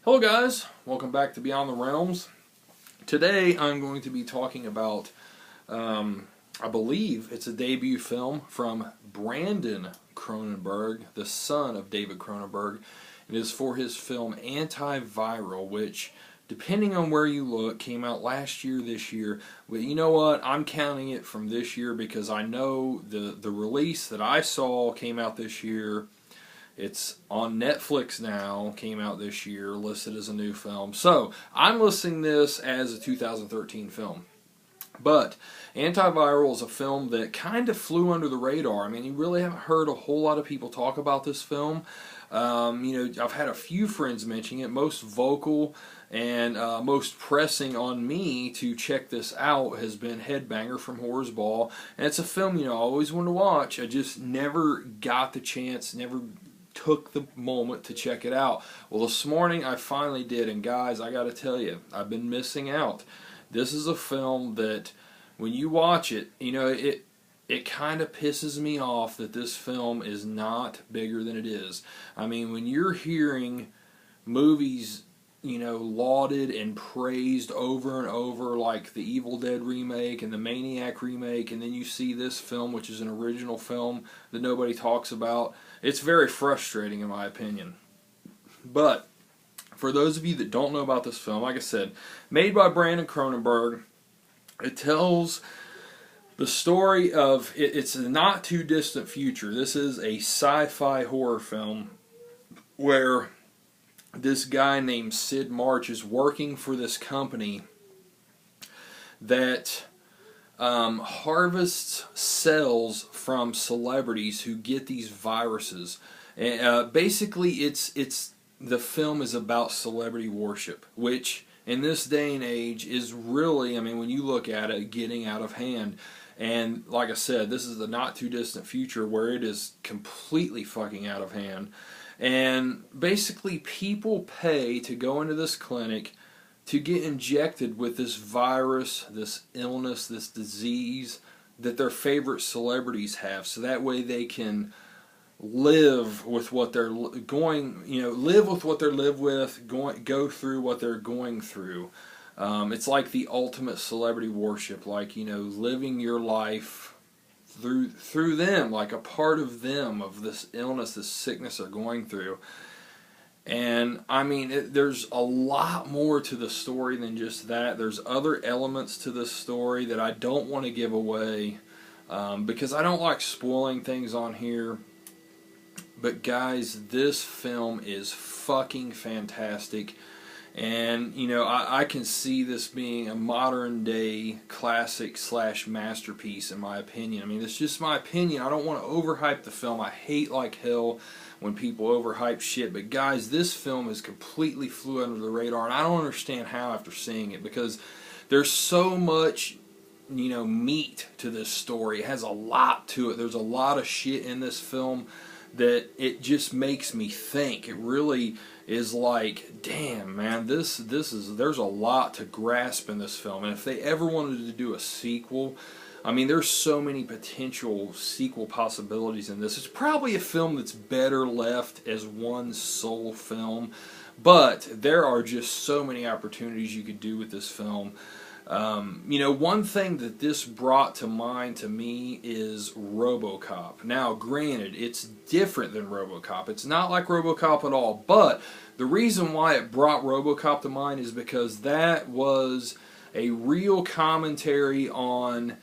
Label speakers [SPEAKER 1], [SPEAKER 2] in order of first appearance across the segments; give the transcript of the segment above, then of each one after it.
[SPEAKER 1] Hello guys, welcome back to Beyond the Realms. Today I'm going to be talking about, I believe it's a debut film from Brandon Cronenberg, the son of David Cronenberg. It is for his film Antiviral, which, depending on where you look, came out last year, this year. But you know what? I'm counting it from this year because I know the release that I saw came out this year. It's on Netflix now, came out this year, listed as a new film. So, I'm listing this as a 2013 film. But Antiviral is a film that kind of flew under the radar. I mean, you really haven't heard a whole lot of people talk about this film. I've had a few friends mention it. Most vocal and most pressing on me to check this out has been Headbanger from Horror's Ball. And it's a film, I always wanted to watch. I just never got the chance, never took the moment to check it out. Well, this morning I finally did, and guys, I gotta tell you, I've been missing out. This is a film that when you watch it, it kind of pisses me off that this film is not bigger than it is. I mean, when you're hearing movies, lauded and praised over and over, like the Evil Dead remake and the Maniac remake, and then you see this film, which is an original film that nobody talks about, it's very frustrating in my opinion. But for those of you that don't know about this film, like I said, made by Brandon Cronenberg, it tells the story of, it's a not too distant future. This is a sci-fi horror film where this guy named Sid March is working for this company that harvests cells from celebrities who get these viruses. And basically, the film is about celebrity worship, which in this day and age is really, I mean, when you look at it, getting out of hand. And like I said, this is the not too distant future where it is completely fucking out of hand. And basically people pay to go into this clinic to get injected with this virus, this illness, this disease that their favorite celebrities have, so that way they can live with what they're live with what they're go through what they're going through. It's like the ultimate celebrity worship, like, living your life through them, like a part of them, of this illness, this sickness they're going through. And I mean, there's a lot more to the story than just that. There's other elements to this story that I don't want to give away because I don't like spoiling things on here. But guys, this film is fucking fantastic. And, I can see this being a modern day classic / masterpiece in my opinion. I mean, it's just my opinion. I don't want to overhype the film. I hate like hell when people overhype shit. But guys, this film has completely flew under the radar. And I don't understand how after seeing it, because there's so much, meat to this story. It has a lot to it. There's a lot of shit in this film that it just makes me think. It really is like, damn man, there's a lot to grasp in this film. And if they ever wanted to do a sequel, I mean, there's so many potential sequel possibilities in this. It's probably a film that's better left as one sole film, but there are just so many opportunities you could do with this film. One thing that this brought to mind to me is RoboCop. Now, granted, it's different than RoboCop. It's not like RoboCop at all, but the reason why it brought RoboCop to mind is because that was a real commentary on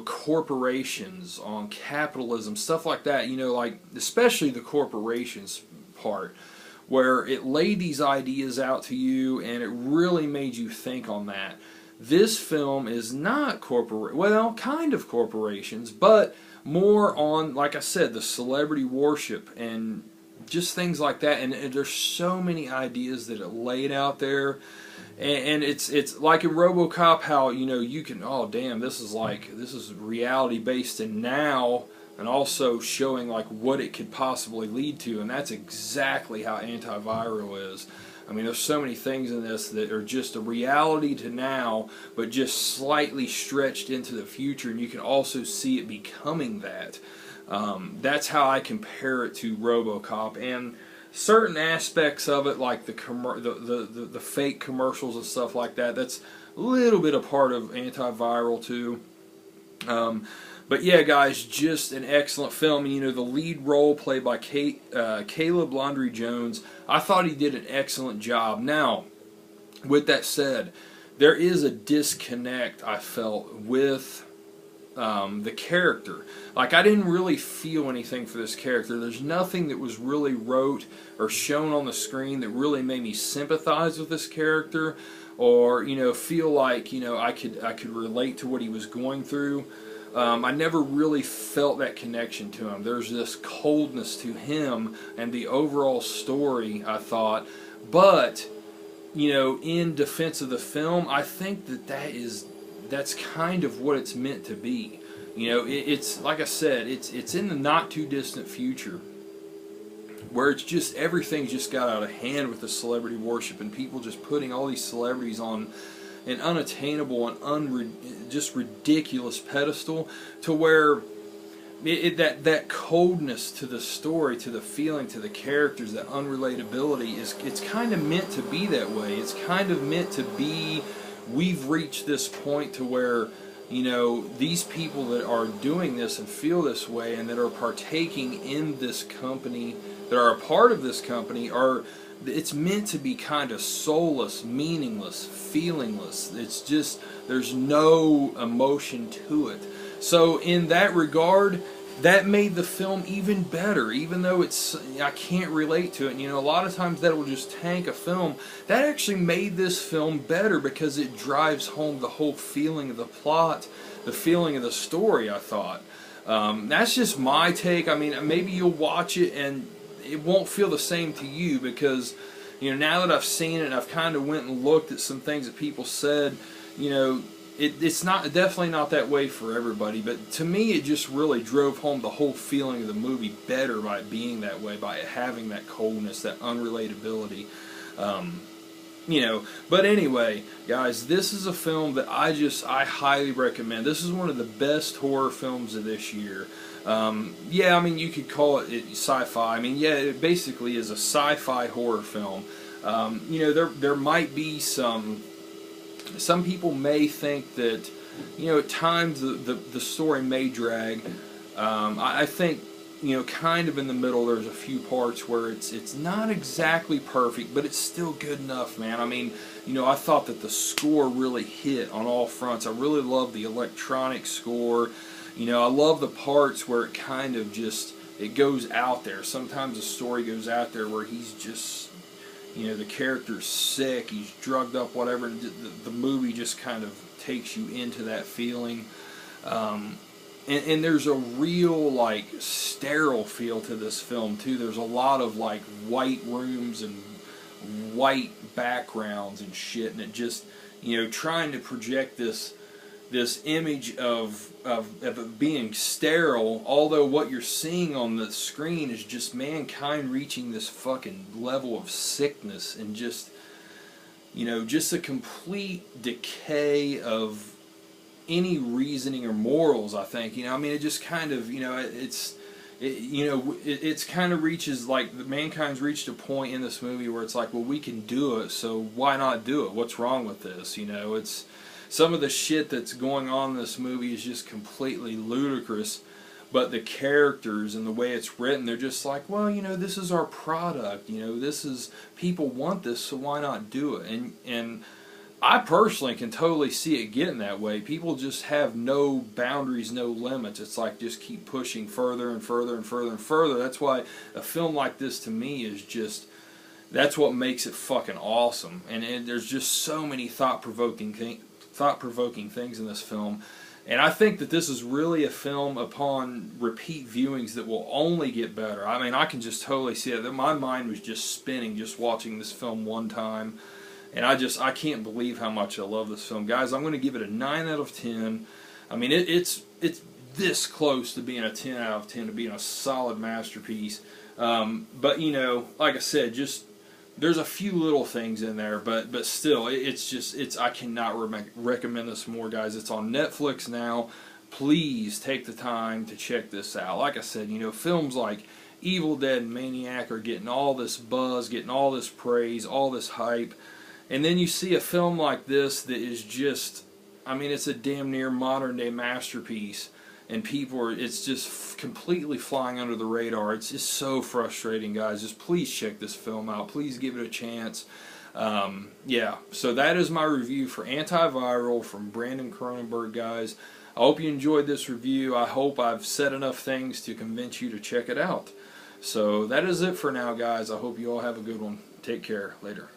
[SPEAKER 1] corporations, on capitalism, stuff like that, like especially the corporations part, where it laid these ideas out to you and it really made you think on that. This film is not kind of corporations, but more on, like I said, the celebrity worship and just things like that. And there's so many ideas that it laid out there. And it's like in RoboCop, how you can, oh damn, this is reality based in now, and also showing like what it could possibly lead to. And that's exactly how Antiviral is. I mean, there's so many things in this that are just a reality to now, but just slightly stretched into the future, and you can also see it becoming that. That's how I compare it to RoboCop. And certain aspects of it, like the fake commercials and stuff like that, that's a little bit a part of Antiviral too. But yeah, guys, just an excellent film. You know, the lead role played by Caleb Landry Jones, I thought he did an excellent job. Now, with that said, there is a disconnect I felt with the character. Like, I didn't really feel anything for this character. There's nothing that was really wrote or shown on the screen that really made me sympathize with this character, or, you know, feel like, you know, I could relate to what he was going through. I never really felt that connection to him. There's this coldness to him and the overall story, I thought. But, you know, in defense of the film, I think that's kind of what it's meant to be. You know, it's like I said, it's in the not too distant future, where it's just everything just got out of hand with the celebrity worship and people just putting all these celebrities on an unattainable and just ridiculous pedestal, to where that coldness to the story, to the feeling, to the characters, that unrelatability it's kind of meant to be that way. It's kind of meant to be. We've reached this point to where, you know, these people that are doing this and feel this way and that are partaking in this company, that are a part of this company, it's meant to be kind of soulless, meaningless, feelingless. It's just, there's no emotion to it. So in that regard, that made the film even better, even though I can't relate to it. And, you know, a lot of times that will just tank a film. That actually made this film better because it drives home the whole feeling of the plot, the feeling of the story, I thought. That's just my take. I mean, maybe you'll watch it and it won't feel the same to you, because, you know, now that I've seen it and I've kind of went and looked at some things that people said, you know, it's definitely not that way for everybody, but to me it just really drove home the whole feeling of the movie better by it being that way, by it having that coldness, that unrelatability. You know, but anyway, guys, this is a film that I highly recommend. This is one of the best horror films of this year. Yeah, I mean, you could call it sci-fi. I mean, yeah, it basically is a sci-fi horror film. You know, there might be some people may think that, you know, at times the story may drag. I think, you know, kind of in the middle, there's a few parts where it's not exactly perfect, but it's still good enough, man. I mean, you know, I thought that the score really hit on all fronts. I really love the electronic score. You know, I love the parts where it kind of just, it goes out there. Sometimes the story goes out there where he's just, you know, the character's sick, he's drugged up, whatever, and the movie just kind of takes you into that feeling. And there's a real, like, sterile feel to this film, too. There's a lot of, like, white rooms and white backgrounds and shit, and it just, you know, trying to project this image of it being sterile, although what you're seeing on the screen is just mankind reaching this fucking level of sickness and just, you know, just a complete decay of any reasoning or morals, I think. You know, I mean, it just kind of, you know, it's kind of reaches, like, mankind's reached a point in this movie where it's like, well, we can do it, so why not do it? What's wrong with this? You know, it's some of the shit that's going on in this movie is just completely ludicrous, but the characters and the way it's written, they're just like, well, you know, this is our product, you know, this is, people want this, so why not do it? And I personally can totally see it getting that way. People just have no boundaries, no limits. It's like just keep pushing further and further and further and further. That's why a film like this, to me, is just, that's what makes it fucking awesome. And there's just so many thought-provoking things in this film. And I think that this is really a film upon repeat viewings that will only get better. I mean, I can just totally see it. My mind was just spinning just watching this film one time. And I can't believe how much I love this film. Guys, I'm going to give it a 9 out of 10. I mean, it's this close to being a 10 out of 10, to being a solid masterpiece. But, you know, like I said, just, there's a few little things in there, but still, I cannot recommend this more, guys. It's on Netflix now. Please take the time to check this out. Like I said, you know, films like Evil Dead and Maniac are getting all this buzz, getting all this praise, all this hype. And then you see a film like this that is just, I mean, it's a damn near modern day masterpiece. And people are, it's just completely flying under the radar. It's just so frustrating, guys. Just please check this film out. Please give it a chance. Yeah, so that is my review for Antiviral from Brandon Cronenberg, guys. I hope you enjoyed this review. I hope I've said enough things to convince you to check it out. So that is it for now, guys. I hope you all have a good one. Take care. Later.